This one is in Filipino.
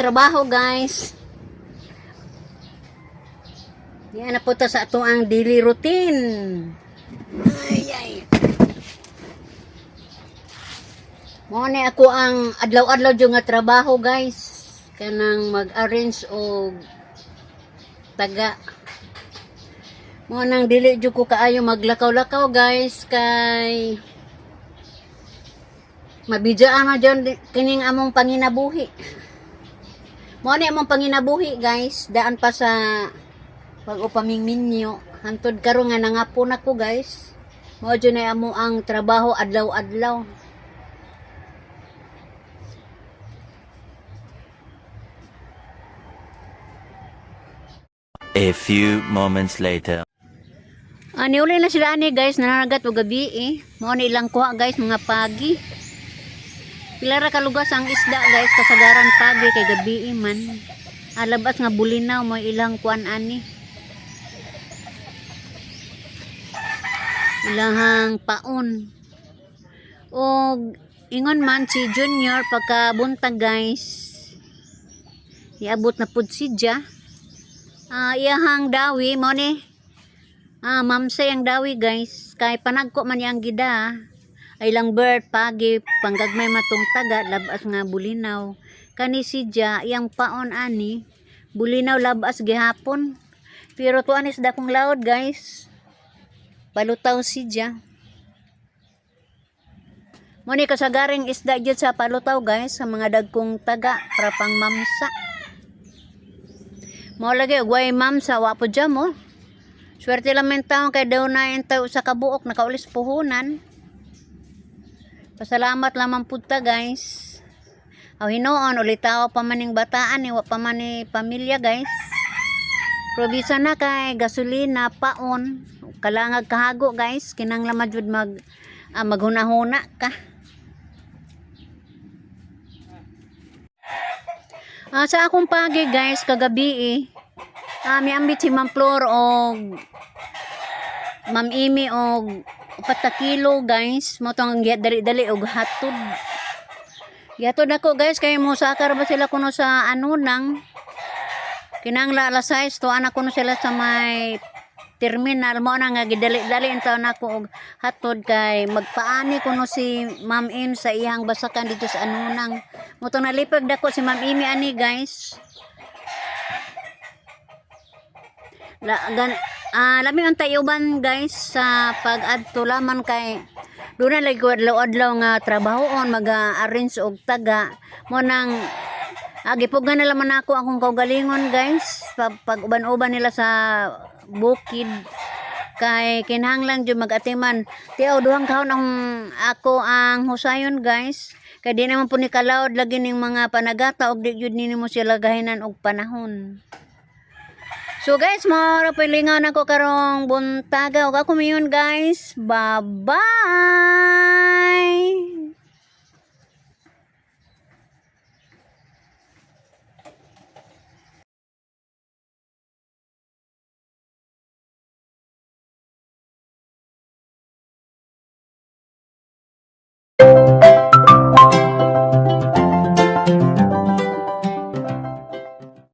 trabaho guys. Yan na po ta sa ato ang daily routine. Ay. Mo ni ako ang adlaw-adlaw jud nga trabaho guys. Kanang mag-arrange og taga. Mo nang dili jud ko kaayo maglakaw-lakaw guys kay mabidjaan ma dyan kining among panginabuhi. Mo ni among panginabuhi guys, daan pa sa pag-upaming minyo. Hantod karon nga nangapon ako guys. Mo dyan na amo ang trabaho adlaw-adlaw. A few moments later. Ani uli na sila ani guys, nananagat og gabi eh. Mo ni ilang kuha guys mga pagi. Pila ra kalugas ang isda guys kasagaran pagi kay gabi man. Alabas nga bulinaw mo ilang kuan ani. Ilahang paon. Og ingon man si Junior pagkabuntag guys. Iabot na pud si Ja. Iyahang dawi mo ni. Mamsay ang dawi guys. Kay panagko man yang gida. Ay lang bird pagi panggagmay matong taga labas nga bulinaw. Kani si Ja yang paon ani bulinaw labas gihapon. Pero tuan is dakong laod guys. Palutaw si Ja. Mo ni kasagaring isda jud sa palutaw guys sa mga dagkong taga para pang mamsa. Mo lagi way mamsa wa po dyan mo. Swerte lang men taon kay daw na entaw sa kabuok nakaulis puhunan. Pasalamat lamang punta guys. Aw hinoon ulit tao pa maning bataan wa pa man ni pamilya guys. Probisa na kay gasolina paon kalangag kahago guys kinanglan jud maghuna-huna ka. Sa akong pagi guys kagabi miambit si Ma'am Flor og Ma'am Imi og 4 kilo guys mo tong dali-dali og hatod. Yatod ako guys kay mo sakar ba sila kuno sa ano nang kinangla alas 6 to anak kuno sila sa may terminal mo na nga gidali-dali entaw nako og hatod kay magpaani kuno si Ma'am Im sa iyang basakan dito sa ano nang mo tong nalipag dako si Ma'am Imi ani guys. Lami ang tayuban guys sa pag-adto laman kay doon na lagi ko adlaw-adlaw nga trabahoon mag-arrange og taga mo nang gipugan na laman ako akong kaugalingon guys pag uban-uban nila sa bukid kay kinahanglan jud mag-atiman tiaw duhang kahon ang ako ang husayon guys kay di naman po ni kalaod lagi ning mga panagata og di jud nimo sila gahinan og panahon. So guys, mara pilingan ako karong buntaga og ako miyon guys. Bye-bye.